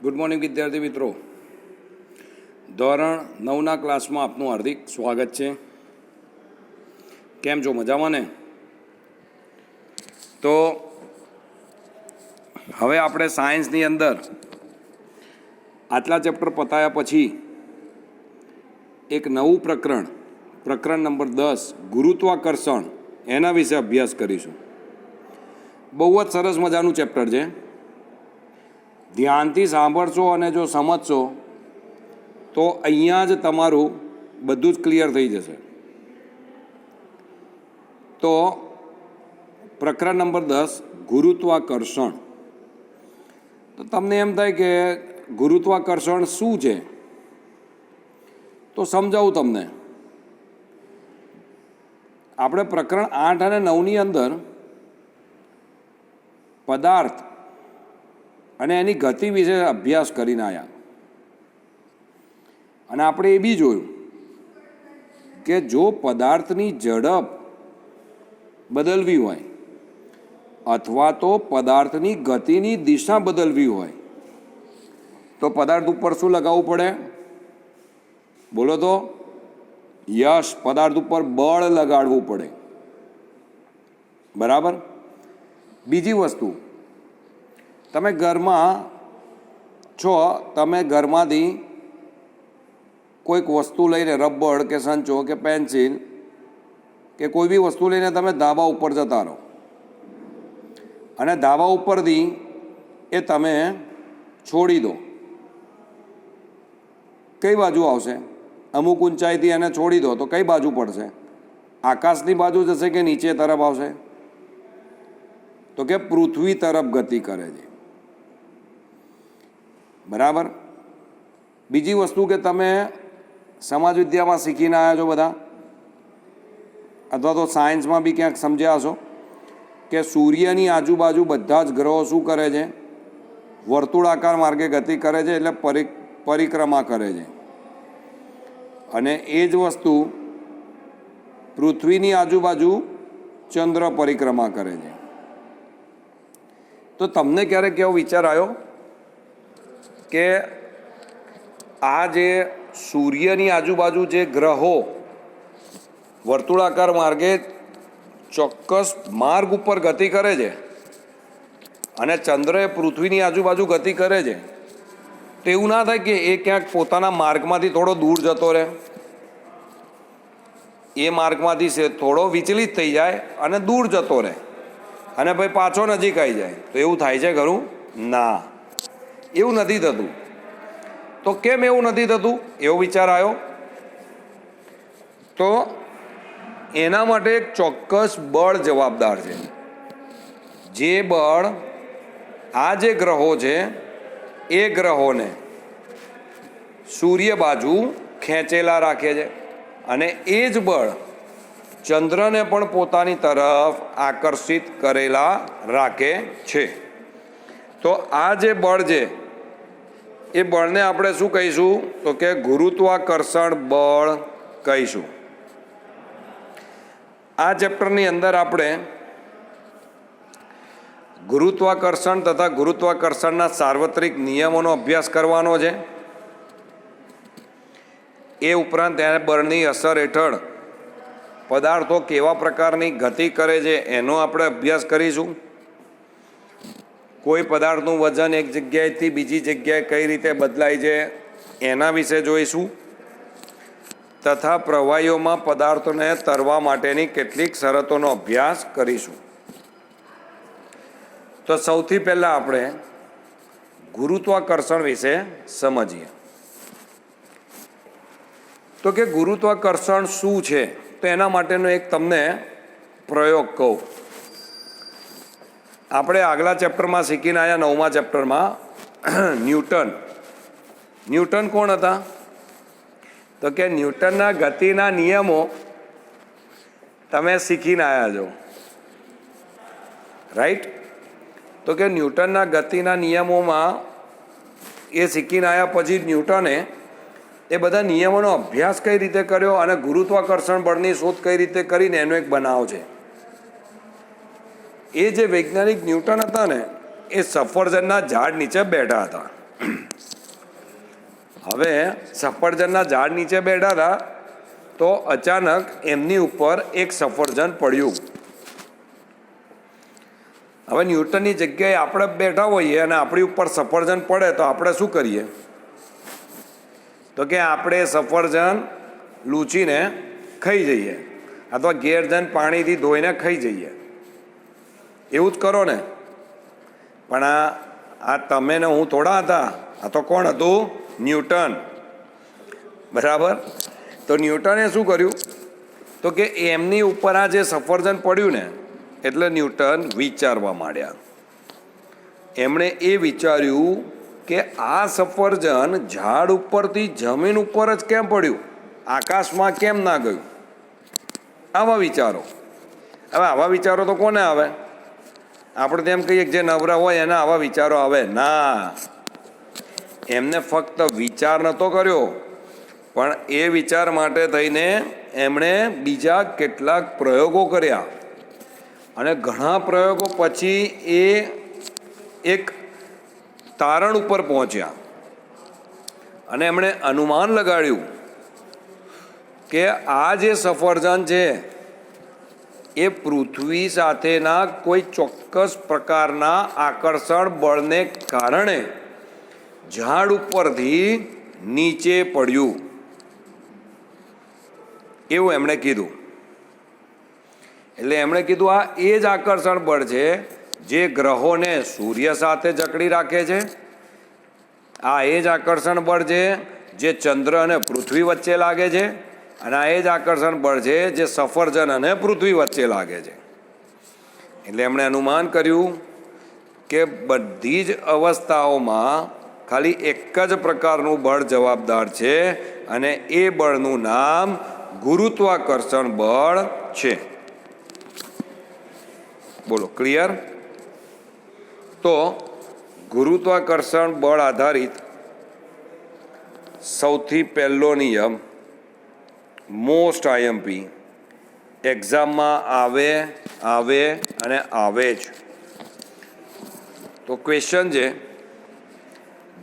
Good morning વિદ્યાર્થી મિત્રો, ધોરણ 9ના ક્લાસમાં આપનું હાર્દિક સ્વાગત છે. કેમ છો? મજામાં ને? તો હવે આપણે સાયન્સની અંદર આટલા ચેપ્ટર પતાયા પછી એક નવું પ્રકરણ નંબર 10 ગુરુત્વાકર્ષણ એના વિશે અભ્યાસ કરીશું. બહુ જ સરસ મજાનું ચેપ્ટર છે. ધ્યાનથી સાંભળશો અને જો સમજશો તો અહીંયા જ તમારું બધું જ ક્લિયર થઈ જશે. તો પ્રકરણ નંબર 10 ગુરુત્વાકર્ષણ. તો તમને એમ થાય કે ગુરુત્વાકર્ષણ શું છે, તો સમજાવું તમને. આપણે પ્રકરણ 8 અને 9ની અંદર પદાર્થ અને એની ગતિ વિશે અભ્યાસ કરીને આવ્યા, અને આપણે એ બી જોયું કે જો પદાર્થની ઝડપ બદલવી હોય અથવા તો પદાર્થની ગતિની દિશા બદલવી હોય તો પદાર્થ ઉપર શું લગાવવું પડે? બોલો તો. યશ, પદાર્થ ઉપર બળ લગાડવું પડે. બરાબર. બીજી વસ્તુ, તમે ઘરમાં છો, તમે ઘરમાંથી કોઈક વસ્તુ લઈને, રબર કે સંચો કે પેન્સિલ કે કોઈ બી વસ્તુ લઈને તમે ધાબા ઉપર જતા રહો, અને ધાબા ઉપરથી એ તમે છોડી દો. કઈ બાજુ આવશે? અમુક ઊંચાઈથી એને છોડી દો તો કઈ બાજુ પડશે? આકાશની બાજુ જશે કે નીચે તરફ આવશે? તો કે પૃથ્વી તરફ ગતિ કરે છે. બરાબર. બીજી વસ્તુ કે તમે સમાજ વિદ્યામાં શીખીને આવ્યા છો બધા, અથવા તો સાયન્સમાં બી ક્યાંક સમજ્યા હશો કે સૂર્યની આજુબાજુ બધા જ ગ્રહો શું કરે છે? વર્તુળાકાર માર્ગે ગતિ કરે છે, એટલે પરિક્રમા કરે છે. અને એ જ વસ્તુ પૃથ્વીની આજુબાજુ ચંદ્ર પરિક્રમા કરે છે. તો તમને ક્યારેક એવો વિચાર આવ્યો કે આ જે સૂર્યની આજુબાજુ જે ગ્રહો વર્તુળાકાર માર્ગે ચોક્કસ માર્ગ ઉપર ગતિ કરે છે અને ચંદ્ર એ પૃથ્વીની આજુબાજુ ગતિ કરે છે, તો એવું ના થાય કે એ ક્યાંક પોતાના માર્ગમાંથી થોડો દૂર જતો રહે, એ માર્ગમાંથી થોડો વિચલિત થઈ જાય અને દૂર જતો રહે, અને ભાઈ પાછો નજીક આવી જાય? તો એવું થાય છે ખરું? ના, એવું નથી થતું. તો કેમ એવું નથી થતું? એવો વિચાર આવ્યો. તો એના માટે એક ચોક્કસ બળ જવાબદાર છે. જે બળ આ જે ગ્રહો છે એ ગ્રહોને સૂર્ય બાજુ ખેંચેલા રાખે છે, અને એ જ બળ ચંદ્રને પણ પોતાની તરફ આકર્ષિત કરેલા રાખે છે. તો આ જે બળ છે એ બળને આપણે શું કહીશું? તો કે ગુરુત્વાકર્ષણ બળ કહીશું. આ ચેપ્ટરની અંદર આપણે ગુરુત્વાકર્ષણ તથા ગુરુત્વાકર્ષણના સાર્વત્રિક નિયમોનો અભ્યાસ કરવાનો છે. એ ઉપરાંત તેને બળની અસર હેઠળ પદાર્થો કેવા પ્રકારની ગતિ કરે છે એનો આપણે અભ્યાસ કરીશું. કોઈ પદાર્થનું વજન એક જગ્યાએથી બીજી જગ્યાએ કઈ રીતે બદલાય છે એના વિશે જોઈશું, તથા પ્રવાહીઓમાં પદાર્થોને તરવા માટેની કેટલીક શરતોનો અભ્યાસ કરીશું. તો સૌથી પહેલાં આપણે ગુરુત્વાકર્ષણ વિશે સમજીએ. તો કે ગુરુત્વાકર્ષણ શું છે? તો એના માટેનો એક તમને પ્રયોગ કહું. આપણે આગલા ચેપ્ટરમાં શીખીને આવ્યા, 9મા ચેપ્ટરમાં, ન્યૂટન કોણ હતા? તો કે ન્યૂટનના ગતિના નિયમો તમે શીખીને આવ્યા છો, રાઈટ? તો કે ન્યૂટનના ગતિના નિયમોમાં એ શીખીને આવ્યા પછી ન્યૂટને એ બધા નિયમોનો અભ્યાસ કઈ રીતે કર્યો અને ગુરુત્વાકર્ષણ બળની શોધ કઈ રીતે કરીને એનો એક બનાવ છે. એ જે વૈજ્ઞાનિક ન્યૂટન હતા ને, એ સફરજનના ઝાડ નીચે બેઠા હતા. હવે સફરજનના ઝાડ નીચે બેઠા હતા તો અચાનક એમની ઉપર એક સફરજન પડ્યું. હવે ન્યૂટનની જગ્યાએ આપણે બેઠા હોઈએ અને આપણી ઉપર સફરજન પડે તો આપણે શું કરીએ? તો કે આપણે સફરજન લૂંચીને ખાઈ જઈએ અથવા ઘેર જઈને પાણીથી ધોઈને ખાઈ જઈએ. એવું જ કરો ને. પણ આ તમે ને હું થોડા હતા, આ તો કોણ હતું? ન્યૂટન. બરાબર. તો ન્યૂટને શું કર્યું? તો કે એમની ઉપર આ જે સફરજન પડ્યું ને એટલે ન્યૂટન વિચારવા માંડ્યા. એમણે એ વિચાર્યું કે આ સફરજન ઝાડ ઉપરથી જમીન ઉપર જ કેમ પડ્યું, આકાશમાં કેમ ના ગયું? આવા વિચારો. હવે આવા વિચારો તો કોને આવે? આપણે તેમ કહીએ કે જે નવરા હોય એને આવા વિચારો આવે. ના, એમને ફક્ત વિચાર નહોતો કર્યો, પણ એ વિચાર માટે થઈને એમણે બીજા કેટલાક પ્રયોગો કર્યા અને ઘણા પ્રયોગો પછી એ એક તારણ ઉપર પહોંચ્યા અને એમણે અનુમાન લગાડ્યું કે આ જે સફરજન છે એ પૃથ્વી સાથેના કોઈ ચોક્કસ પ્રકારના આકર્ષણ બળને કારણે ઝાડ ઉપરથી નીચે પડ્યું, એવું એમણે કીધું. એટલે એમણે કીધું આ એ જ આકર્ષણ બળ છે જે ગ્રહોને સૂર્ય સાથે જકડી રાખે છે. આ એ જ આકર્ષણ બળ છે જે ચંદ્ર અને પૃથ્વી વચ્ચે લાગે છે. અને આ એ જ આકર્ષણ બળ છે જે સફરજન અને પૃથ્વી વચ્ચે લાગે છે. એટલે એમણે અનુમાન કર્યું કે બધી જ અવસ્થાઓમાં ખાલી એક જ પ્રકારનું બળ જવાબદાર છે અને એ બળનું નામ ગુરુત્વાકર્ષણ બળ છે. બોલો, ક્લિયર? તો ગુરુત્વાકર્ષણ બળ આધારિત સૌથી પહેલો નિયમ, મોસ્ટ આઈએમપી, એક્ઝામમાં આવે અને આવે જ. તો ક્વેશ્ચન છે,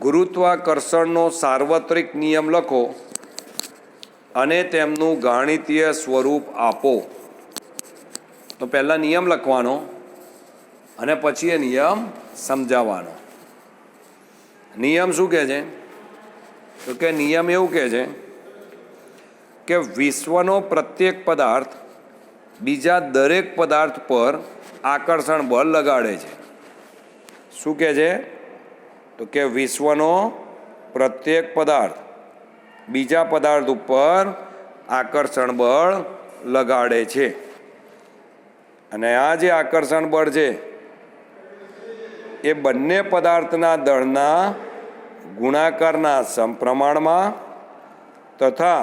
ગુરુત્વાકર્ષણનો સાર્વત્રિક નિયમ લખો અને તેમનું ગાણિતીય સ્વરૂપ આપો. તો પહેલાં નિયમ લખવાનો અને પછી એ નિયમ સમજાવવાનો. નિયમ શું કહે છે? તો કે નિયમ એવું કહે છે કે વિશ્વનો પ્રત્યેક પદાર્થ બીજા દરેક પદાર્થ પર આકર્ષણ બળ લગાડે છે. શું કહે છે? તો કે વિશ્વનો પ્રત્યેક પદાર્થ બીજા પદાર્થ ઉપર આકર્ષણ બળ લગાડે છે. અને આ જે આકર્ષણ બળ છે એ બંને પદાર્થના દળના ગુણાકારના સમપ્રમાણમાં તથા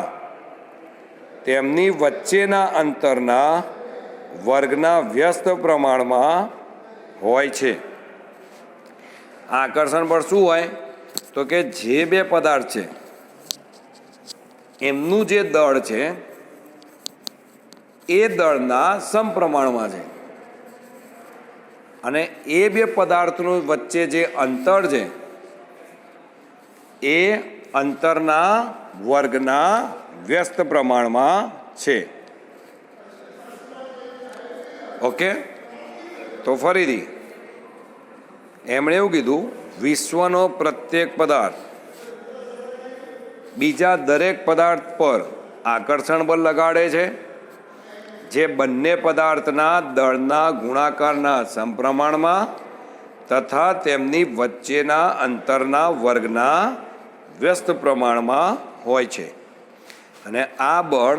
તેમની વચ્ચેના અંતરના વર્ગના વ્યસ્ત પ્રમાણમાં હોય છે. આકર્ષણ બળ શું હોય? તો કે જે બે પદાર્થ છે એમનું જે દળ છે એ દળના સમપ્રમાણમાં છે અને એ બે પદાર્થનું વચ્ચે જે અંતર છે એ અંતરના વર્ગના વ્યસ્ત પ્રમાણમાં છે. ઓકે? તો ફરીથી એમણે એવું કીધું, વિશ્વનો પ્રત્યેક પદાર્થ બીજા દરેક પદાર્થ પર આકર્ષણ બળ લગાડે છે જે બંને પદાર્થના દળના ગુણાકારના સમપ્રમાણમાં તથા તેમની વચ્ચેના અંતરના વર્ગના વ્યસ્ત પ્રમાણમાં હોય છે. અને આ બળ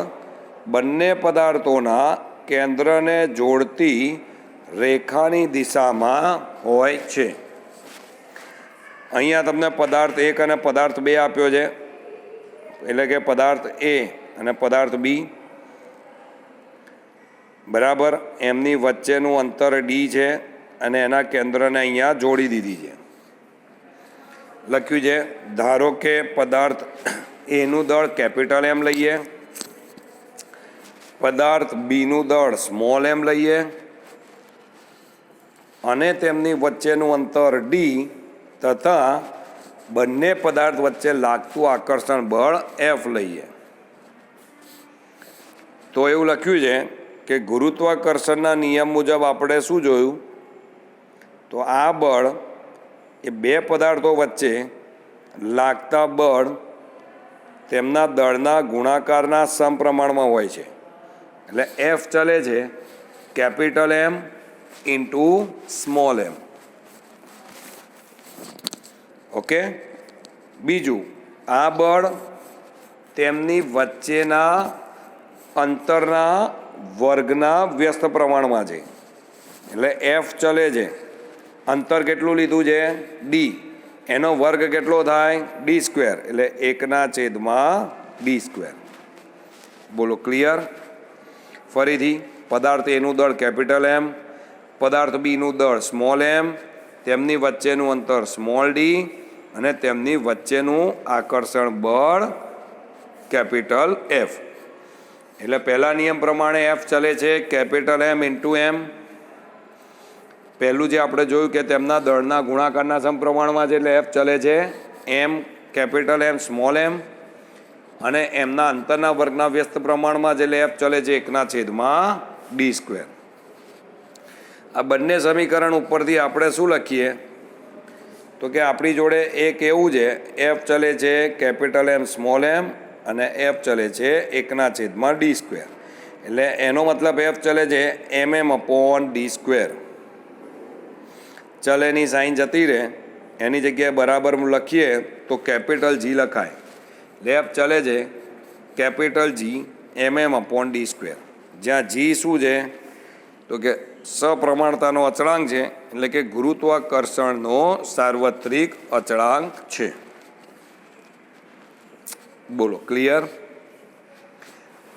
બંને પદાર્થોના કેન્દ્રને જોડતી રેખાની દિશામાં હોય છે. અહીંયા તમને પદાર્થ 1 અને પદાર્થ 2 આપ્યો છે, એટલે કે પદાર્થ એ અને પદાર્થ બી. બરાબર. એમની વચ્ચેનું અંતર ડી છે અને એના કેન્દ્રને અહીંયા જોડી દીધી છે. લખ્યું છે, ધારો કે પદાર્થ એનું દળ કેપિટલ એમ લઈએ, પદાર્થ બીનું દળ સ્મોલ એમ લઈએ અને તેમની વચ્ચેનું અંતર ડી તથા બંને પદાર્થ વચ્ચે લાગતું આકર્ષણ બળ એફ લઈએ તો એવું લખ્યું છે કે ગુરુત્વાકર્ષણના નિયમ મુજબ આપણે શું જોયું તો આ બળ એ બે પદાર્થો વચ્ચે લાગતા બળ તેમના દળના ગુણાકારના સમપ્રમાણમાં હોય છે એટલે એફ ચાલે છે કેપિટલ એમ ઇન્ટુ સ્મોલ એમ. ઓકે. બીજું, આ બળ તેમની વચ્ચેના અંતરના વર્ગના વ્યસ્ત પ્રમાણમાં છે એટલે એફ ચલે છે. અંતર કેટલું લીધું છે ડી, એનો વર્ગ કેટલો થાય ડી સ્ક્વેર એટલે 1/d². બોલો ક્લિયર? ફરીથી, પદાર્થ એનું દળ કેપિટલ એમ, પદાર્થ બીનું દળ સ્મોલ એમ, તેમની વચ્ચેનું અંતર સ્મોલ ડી અને તેમની વચ્ચેનું આકર્ષણ બળ કેપિટલ એફ. એટલે પહેલા નિયમ પ્રમાણે એફ ચલે છે કેપિટલ એમ ઇન્ટુ એમ. પહેલું જે આપણે જોયું કે તેમના દળના ગુણાકારના સમપ્રમાણમાં છે એટલે એફ ચલે છે એમ કેપિટલ એમ સ્મોલ એમ, અને એમના અંતરના વર્ગના વ્યસ્ત પ્રમાણમાં છે એટલે એફ ચલે છે 1/d². આ બંને સમીકરણ ઉપરથી આપણે શું લખીએ તો કે આપણી જોડે એક એવું છે એફ ચલે છે કેપિટલ એમ સ્મોલ એમ અને એફ ચલે છે 1/d². એટલે એનો મતલબ એફ ચલે છે mm/d². ચલ એની સાઈન જતી રહે, એની જગ્યાએ બરાબર લખીએ તો કેપિટલ જી લખાય. એફ ચલે છે કેપિટલ જી mm/d², જ્યાં જી શું છે તો કે સપ્રમાણતાનો અચળાંક છે એટલે કે ગુરુત્વાકર્ષણનો સાર્વત્રિક અચળાંક છે. બોલો ક્લિયર?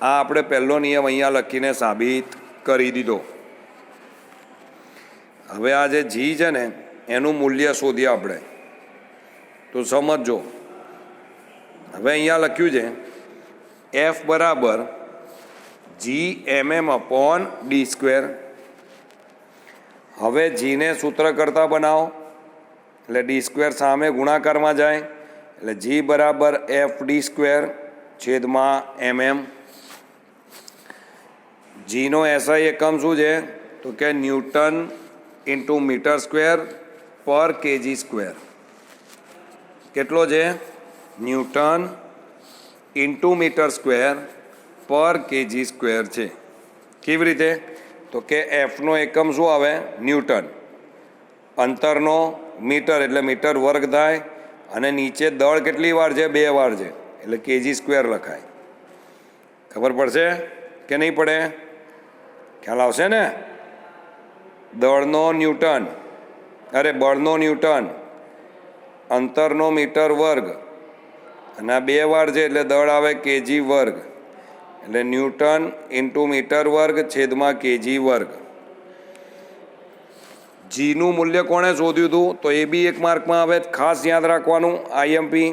આ આપણે પહેલો નિયમ અહીંયા લખીને સાબિત કરી દીધો. હવે આ જે જી છે ને એનું મૂલ્ય શોધીએ આપણે તો સમજો. હવે અહીંયા લખ્યું છે એફ બરાબર જી mm/d². હવે જીને સૂત્ર કરતા બનાવો એટલે d² સામે ગુણાકારમાં જાય એટલે જી બરાબર fd²/mm. જીનો એસઆઈ એકમ શું છે તો કે ન્યૂટન ઇન્ટુ મીટર સ્ક્વેર પર kg². કેટલો છે? ન્યૂટન ઇન્ટુ મીટર સ્ક્વેર પર kg² છે. કેવી રીતે? તો કે એફનો એકમ શું આવે ન્યૂટન, અંતરનો મીટર એટલે મીટર વર્ગ થાય, અને નીચે દળ કેટલી વાર છે 2 વાર છે એટલે kg² લખાય. ખબર પડશે કે નહીં પડે? ખ્યાલ આવશે ને? દળનો ન્યૂટન બળનો ન્યૂટન, અંતરનો મીટર વર્ગ અને આ 2 વાર છે એટલે દળ આવે kg². એટલે ન્યૂટન ઇન્ટુ મીટર વર્ગ છેદમાં kg². જીનું મૂલ્ય કોણે શોધ્યું હતું તો એ બી એક માર્કમાં આવે, ખાસ યાદ રાખવાનું આઈએમપી.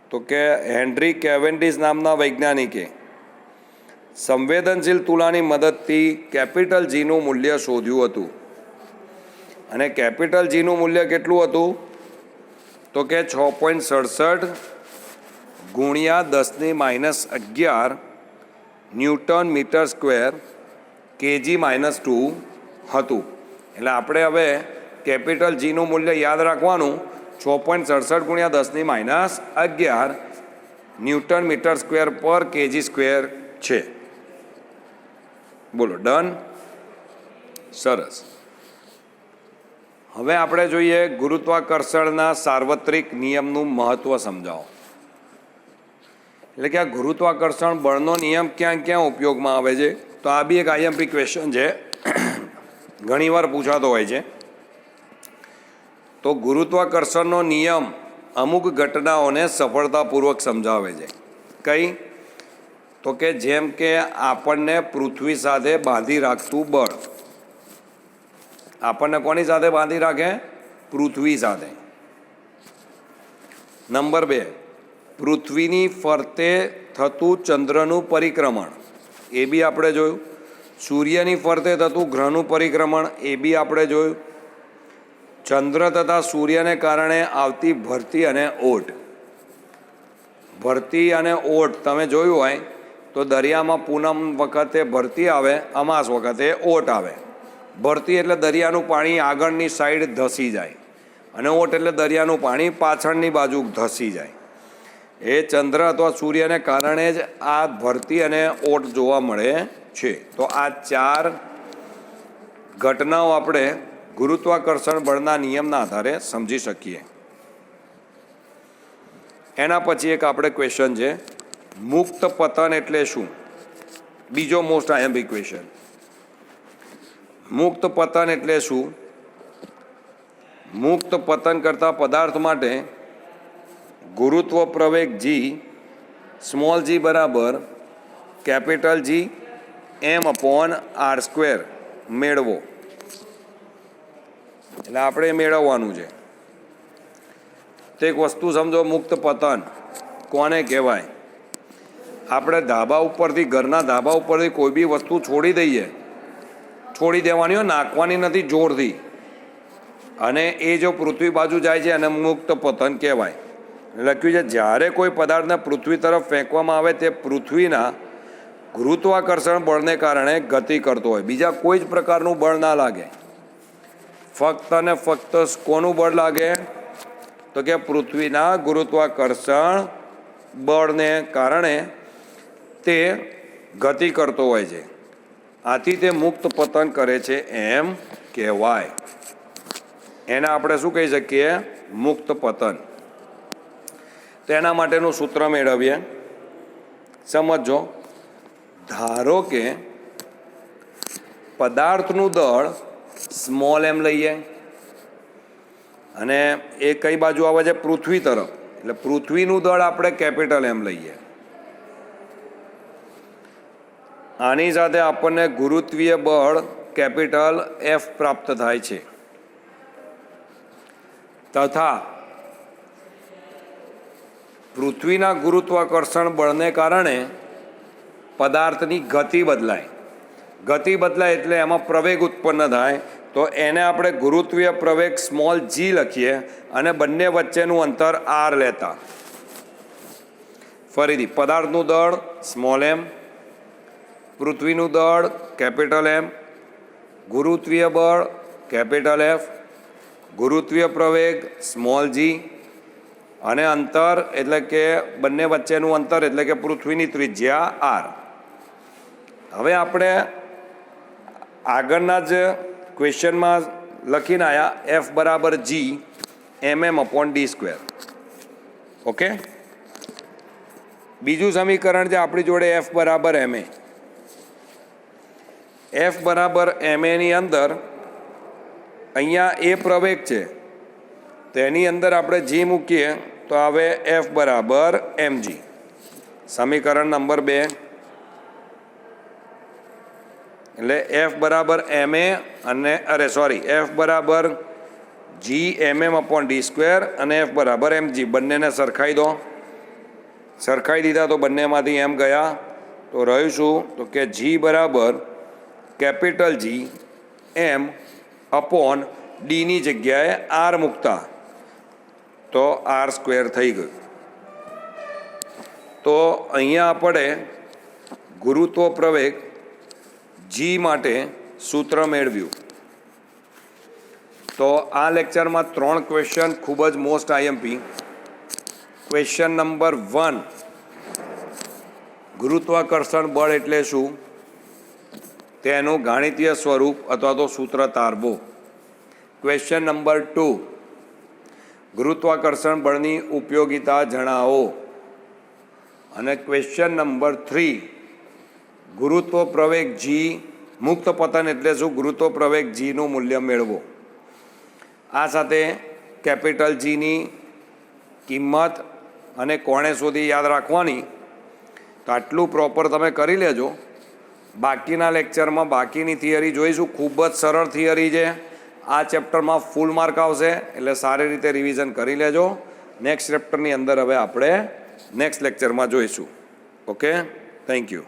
તો કે હેનરી કેવેન્ડિશ નામના વૈજ્ઞાનિકે સંવેદનશીલ તુલાની મદદથી કેપિટલ જીનું મૂલ્ય શોધ્યું હતું. અને કેપિટલ જીનું મૂલ્ય કેટલું હતું તો કે 6.67 ગુણ્યા 10⁻11 ન્યૂટન મીટર સ્ક્વેર kg-2 હતું. એટલે આપણે હવે કેપિટલ જીનું મૂલ્ય યાદ રાખવાનું 6.67 ગુણ્યા 10⁻11 ન્યૂટન મીટર સ્ક્વેર પર kg² છે. બોલો ડન? સરસ. હવે આપણે જોઈએ ગુરુત્વાકર્ષણના સાર્વત્રિક નિયમનું મહત્વ સમજાવો. એટલે કે આ ગુરુત્વાકર્ષણ બળનો નિયમ ક્યાં ક્યાં ઉપયોગમાં આવે છે તો આ બી એક આઈએમપી ક્વેશ્ચન છે, ઘણીવાર પૂછાતો હોય છે. તો ગુરુત્વાકર્ષણનો નિયમ અમુક ઘટનાઓને સફળતાપૂર્વક સમજાવે છે. કઈ? તો કે જેમ કે આપણને પૃથ્વી સાથે બાંધી રાખતું બળ. આપણને કોની સાથે બાંધી રાખે? પૃથ્વી સાથે. નંબર 2, પૃથ્વીની ફરતે થતું ચંદ્રનું પરિક્રમણ, એ બી આપણે જોયું. સૂર્યની ફરતે થતું ગ્રહનું પરિક્રમણ, એ બી આપણે જોયું. ચંદ્ર તથા સૂર્યને કારણે આવતી ભરતી અને ઓટ. ભરતી અને ઓટ તમે જોયું હોય તો દરિયામાં પૂનમ વખતે ભરતી આવે, અમાસ વખતે ઓટ આવે. ભરતી એટલે દરિયાનું પાણી આગળની સાઈડ ધસી જાય અને ઓટ એટલે દરિયાનું પાણી પાછળની બાજુ ધસી જાય. એ ચંદ્ર અથવા સૂર્યને કારણે જ આ ભરતી અને ઓટ જોવા મળે છે. તો આ 4 ઘટનાઓ આપણે ગુરુત્વાકર્ષણ બળના નિયમના આધારે સમજી શકીએ. એના પછી એક આપણે ક્વેશ્ચન છે, મુક્ત પતન એટલે શું? બીજો મોસ્ટ આઈએમપી ક્વેશ્ચન. મુક્ત પતન એટલે શું? મુક્ત પતન કરતા પદાર્થ માટે ગુરુત્વ પ્રવેગ જી, સ્મોલ જી બરાબર કેપિટલ જી m/r² મેળવો. એટલે આપણે મેળવવાનું છે. તો એક વસ્તુ સમજો, મુક્ત પતન કોને કહેવાય? આપણે ધાબા ઉપરથી, ઘરના ધાબા ઉપરથી કોઈ બી વસ્તુ છોડી દઈએ, છોડી દેવાની હોય, નાખવાની નથી જોરથી, અને એ જો પૃથ્વી બાજુ જાય છે અને મુક્ત પતન કહેવાય. લખ્યું છે જ્યારે કોઈ પદાર્થને પૃથ્વી તરફ ફેંકવામાં આવે તે પૃથ્વીના ગુરુત્વાકર્ષણ બળને કારણે ગતિ કરતો હોય, બીજા કોઈ જ પ્રકારનું બળ ના લાગે. ફક્ત ને ફક્ત કોનું બળ લાગે? તો કે પૃથ્વીના ગુરુત્વાકર્ષણ બળને કારણે તે ગતિ કરતો હોય છે. આથી તે મુક્ત પતન કરે છે એમ કહેવાય. એને આપણે શું કહી શકીએ? મુક્ત પતન. તેના માટેનું સૂત્ર મેળવીએ. સમજો, ધારો કે પદાર્થનું દળ સ્મોલ એમ લઈએ અને એ કઈ બાજુ આવે છે? પૃથ્વી તરફ. એટલે પૃથ્વીનું દળ આપણે કેપિટલ એમ લઈએ. આની સાથે આપણને ગુરુત્વીય બળ કેપિટલ F પ્રાપ્ત થાય છે. તથા પૃથ્વીના ગુરુત્વાકર્ષણ બળને કારણે પદાર્થની ગતિ બદલાય. ગતિ બદલાય એટલે એમાં પ્રવેગ ઉત્પન્ન થાય. તો એને આપણે ગુરુત્વીય પ્રવેગ સ્મોલ જી લખીએ અને બંને વચ્ચેનું અંતર r લેતા. ફરીથી, પદાર્થનું દળ સ્મોલ એમ, પૃથ્વીનું દળ કેપિટલ એમ, ગુરુત્વીય બળ કેપિટલ F, ગુરુત્વીય પ્રવેગ સ્મોલ જી, અને અંતર એટલે કે બંને વચ્ચેનું અંતર એટલે કે પૃથ્વીની ત્રિજ્યા r. હવે આપણે આગળના જ ક્વેશ્ચનમાં લખીને આવ્યા F બરાબર G mm/d². ઓકે, બીજું સમીકરણ છે આપણી જોડે F બરાબર ma. F બરાબર ma ની અંદર અહીંયા એ પ્રવેગ છે, તેની અંદર આપણે G મૂકીએ તો આવે F બરાબર mg. સમીકરણ નંબર 2. એટલે F બરાબર ma અને F બરાબર G mm/d² અને F બરાબર mg બંનેને સરખાઈ દો. સરખાઈ દીધા તો બંનેમાંથી એમ ગયા, તો રહ્યું શું? તો કે G બરાબર કેપિટલ G m/d ની જગ્યાએ r મૂકતા તો r² થઈ ગયું. તો અહીંયા આપણે ગુરુત્વ પ્રવેગ G માટે સૂત્ર મેળવ્યું. તો આ લેક્ચરમાં 3 ક્વેશ્ચન ખૂબ જ મોસ્ટ આઈએમપી. ક્વેશ્ચન નંબર 1, ગુરુત્વાકર્ષણ બળ એટલે શું? તેનું ગાણિતીય સ્વરૂપ અથવા તો સૂત્ર તારવો. ક્વેશ્ચન નંબર 2, ગુરુત્વાકર્ષણ બળની ઉપયોગિતા જણાવો. અને ક્વેશ્ચન નંબર 3, ગુરુત્વ પ્રવેગ G, મુક્ત પતન એટલે શું? ગુરુત્વ પ્રવેગ G નું મૂલ્ય મેળવો. આ સાથે કેપિટલ G ની કિંમત અને કોણે શોધી યાદ રાખવાની. તો આટલું પ્રોપર તમે કરી લેજો. બાકીના લેક્ચરમાં બાકીની થિયરી જોઈશું. ખૂબ જ સરળ થિયરી છે. આ ચેપ્ટરમાં ફૂલ માર્ક આવશે, એટલે સારી રીતે રિવિઝન કરી લેજો. નેક્સ્ટ ચેપ્ટરની અંદર હવે આપણે નેક્સ્ટ લેક્ચરમાં જોઈશું. Okay, thank you.